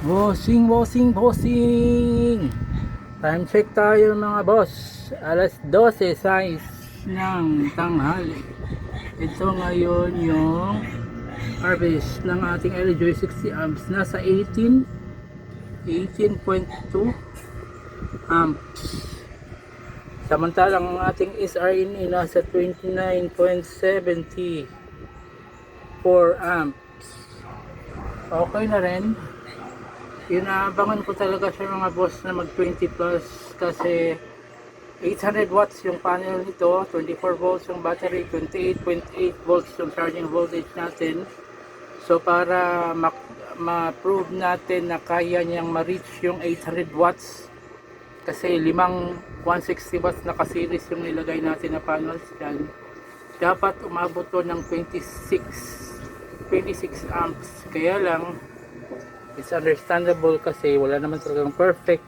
Bossing, bossing, bossing. Time check tayo mga boss. Alas 12 size ng tanghali. Ito ngayon yung harvest ng ating LGoy 60 amps. Nasa 18.2 amps. Samantalang ang ating SRNE nasa 29.74 amps. Okay na rin. Inaabangan ko talaga siya mga boss na mag 20 plus kasi 800 watts yung panel nito, 24 volts yung battery, 28.8 volts yung charging voltage natin. So para ma-prove natin na kaya niyang ma-reach yung 800 watts kasi limang 160 watts na ka-series yung nilagay natin na panels dyan, dapat umabot to ng 26 amps. Kaya lang it's understandable kasi wala naman talagang perfect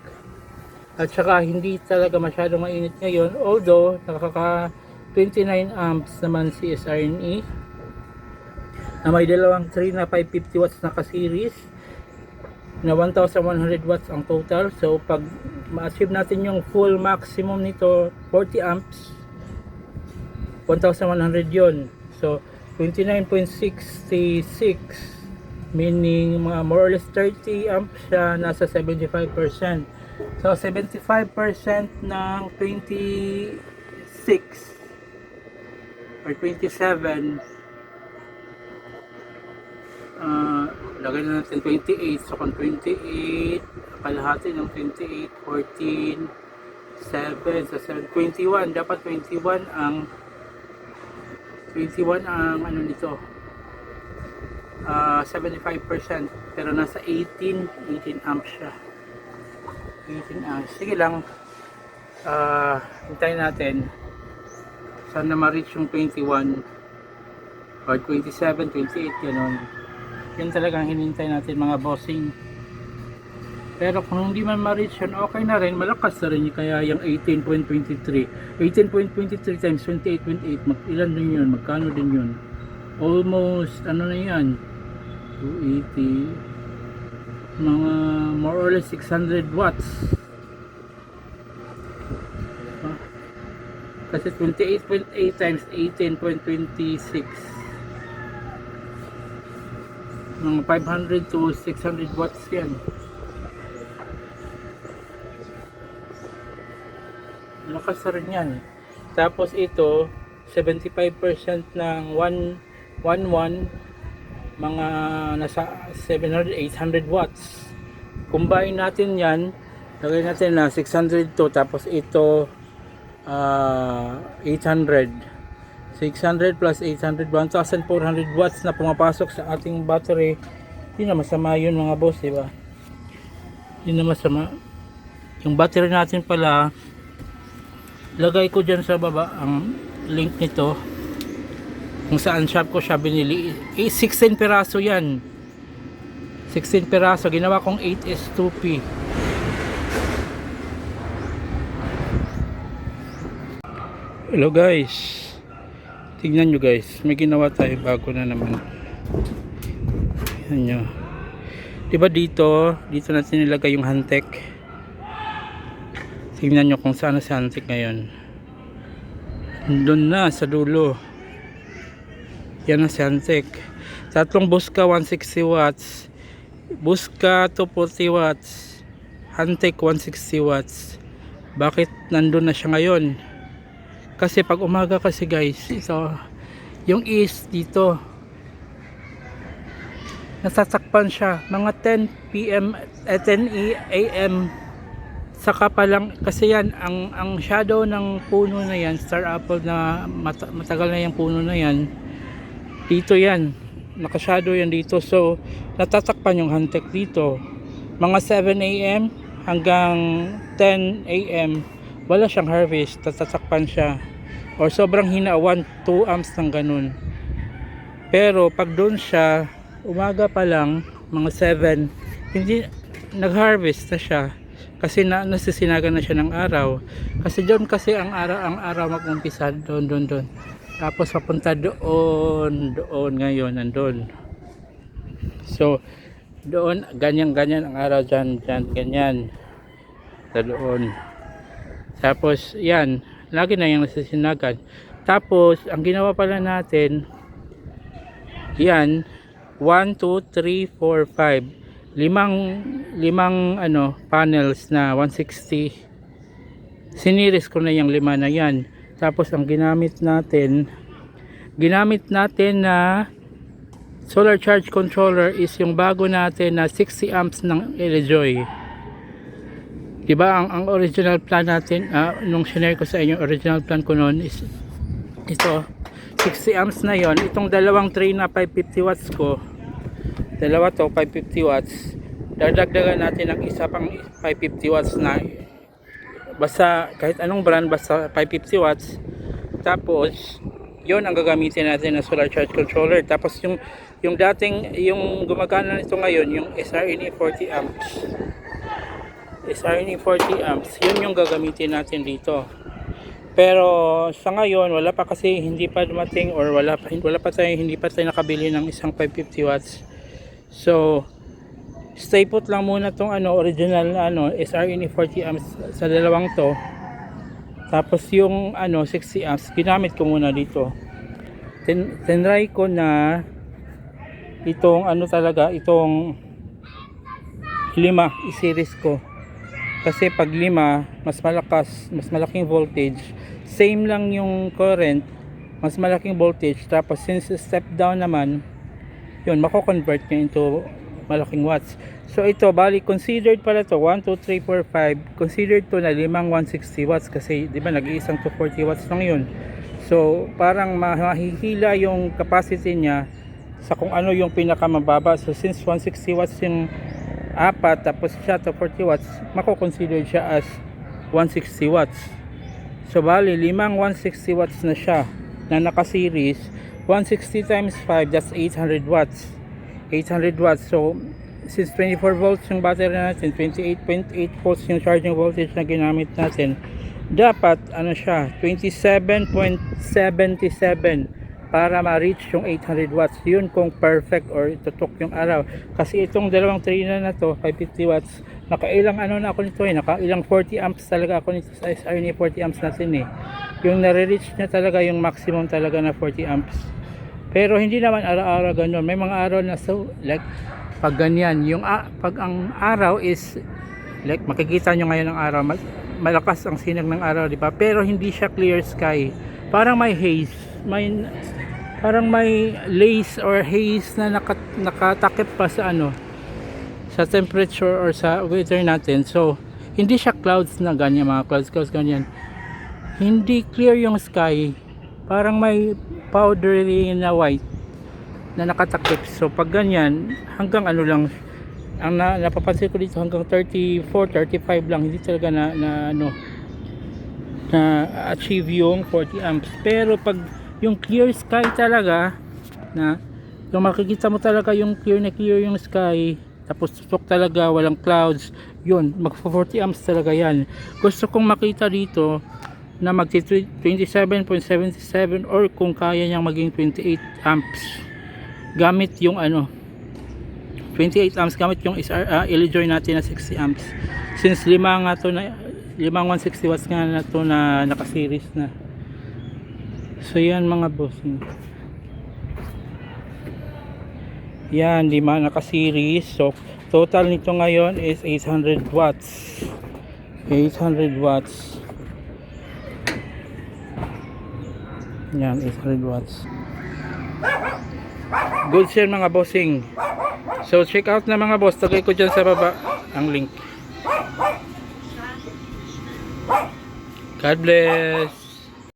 at saka hindi talaga masyadong mainit ngayon, although nakaka 29 amps naman si SRNE na may dalawang 3 na 550 watts na ka-series na 1100 watts ang total. So pag ma-achieve natin yung full maximum nito 40 amps, 1100 yon. So 29.66 meaning mga more or less 30 amps siya, nasa 75%. So 75% ng 26 or 27, lagay na natin 28. So kung 28 kalahati ng 28, 14, 7, so 7, 21. Dapat 21 ang ano nito, 75%, pero nasa 18 amps siya. 18 amps. Sige lang, hintayin natin sana ma-reach yung 21 or 27, 28, gano'n. Yun talagang hinintay natin mga bossing. Pero kung hindi man ma-reach yun, okay na rin, malakas na rin kaya yung 18.23 times 28.8, ilan din yun, magkano din yun? Almost ano na yan, 280, mga more or less 600 watts. Kasi 28.8 times 18.26, mga 500 to 600 watts yan. Lakas na rin yan. Tapos ito 75% ng 111, mga nasa 700, 800 watts. Combine natin yan, lagay natin na 600 to, tapos ito 800. 600 plus 800, 1,400 watts na pumapasok sa ating battery. Hindi na masama yun mga boss, diba? Hindi na masama. Yung battery natin pala, lagay ko dyan sa baba ang link nito kung saan shop ko siya binili. 16 piraso yan, 16 piraso, ginawa kong 8S2P. Hello guys, tignan nyo guys, may ginawa tayo bago na naman. Tignan nyo, diba dito natin nilagay yung handtek. Tignan nyo kung saan sa handtek ngayon. Doon na sa dulo, yan na si handtek. Tatlong Buska 160 watts, Buska 240 watts, handtek 160 watts. Bakit nandun na siya ngayon? Kasi pag umaga kasi guys, ito yung east dito, nasatakpan siya mga 10 PM at 10 AM. Saka pa lang kasi yan ang shadow ng puno na yan, star apple na matagal na yung puno na yan, dito yan, nakashadow yan dito. So natatakpan yung handtek dito mga 7 AM hanggang 10 AM. Wala siyang harvest, tatatakpan siya or sobrang hina, 1-2 amps ng ganun. Pero pag doon siya umaga pa lang mga 7, hindi nag-harvest na siya kasi nasisinagan na siya ng araw. Kasi doon kasi ang araw mag-umpisa doon. Tapos papunta doon ngayon nandun. So Doon, ganyan-ganyan ang araw dyan, ganyan. Sa doon. Tapos, yan. Lagi na yung nasisinagan. Tapos, ang ginawa pala natin, yan, 1, 2, 3, 4, 5. Limang panels na 160. Siniris ko na yung 5 na yan. Tapos, ang ginamit natin na solar charge controller is yung bago natin na 60 amps ng Elejoy. Diba ang original plan natin, nung share ko sa inyo, original plan ko noon is ito, 60 amps na yon. Itong dalawang tray na 550 watts ko, dalawa to 550 watts, dadagdagan natin ng isa pang 550 watts na, basta kahit anong brand, basta 550 watts. Tapos yon ang gagamitin natin na solar charge controller. Tapos yung yung gumagana nito ngayon, yung SRNE 40 amps, SRNE 40 amps, yun yung gagamitin natin dito. Pero sa ngayon wala pa, kasi hindi pa dumating, or hindi pa tayo nakabili ng isang 550 watts. So stay put lang muna tong original na SRNE 40 amps sa dalawang to. Tapos yung 60 amps ginamit ko muna dito. Tinry ko na itong itong 5 i-series ko. Kasi pag 5, mas malaking voltage. Same lang yung current, mas malaking voltage. Tapos since step down naman, yun, mako-convert niya into malaking watts. So ito, bali considered pala to 1, 2, 3, 4, 5. Considered to na 5 160 watts. Kasi di ba nag-iisang 240 watts lang yun. So parang mahihila yung capacity niya sa kung ano yung pinakamababa. So since 160 watts yung apat, tapos siya to 40 watts, mako-consider siya as 160 watts. So bali 5 160 watts na siya na naka-series. 160 times 5, that's 800 watts. 800 watts. So since 24 volts yung battery natin, 28.8 volts yung charging voltage na ginamit natin, dapat siya 27.77 para ma-reach yung 800 watts. Yun kung perfect or itutok yung araw. Kasi itong dalawang tray na to 550 watts, nakailang na ako nito nakailang 40 amps talaga ako nito sa SRNE 40 amps natin yung nare-reach niya talaga yung maximum talaga na 40 amps. Pero hindi naman araw-araw ganun. May mga araw na like pag ganyan, yung pag ang araw is like makikita nyo ngayon ang araw, malakas ang sinag ng araw, di ba? Pero hindi siya clear sky. Parang may haze, parang may lace or haze na nakatakip pa sa sa temperature or sa weather natin. So hindi siya clouds na ganyan, mga clouds ganyan. Hindi clear yung sky, parang may powdery na white na nakatakip. So pag ganyan, hanggang lang ang napapansin ko dito, hanggang 34, 35 lang, hindi talaga na achieve yung 40 amps. Pero pag yung clear sky talaga, na yung makikita mo talaga yung clear yung sky, tapos tutok talaga, walang clouds, yun, mag 40 amps talaga yan. Gusto kong makita dito na mag 27.77, or kung kaya niyang maging 28 amps gamit yung 28 amps gamit yung Elejoy natin na 60 amps. Since 5 nga to na 5 160 watts nga na to na naka-series na. So yan mga boss, yan 5 naka-series. So total nito ngayon is 800 watts. 800 watts. Yan, 800 watts. Good share mga bossing. So check out na mga boss, tagay ko dyan sa baba ang link. God bless.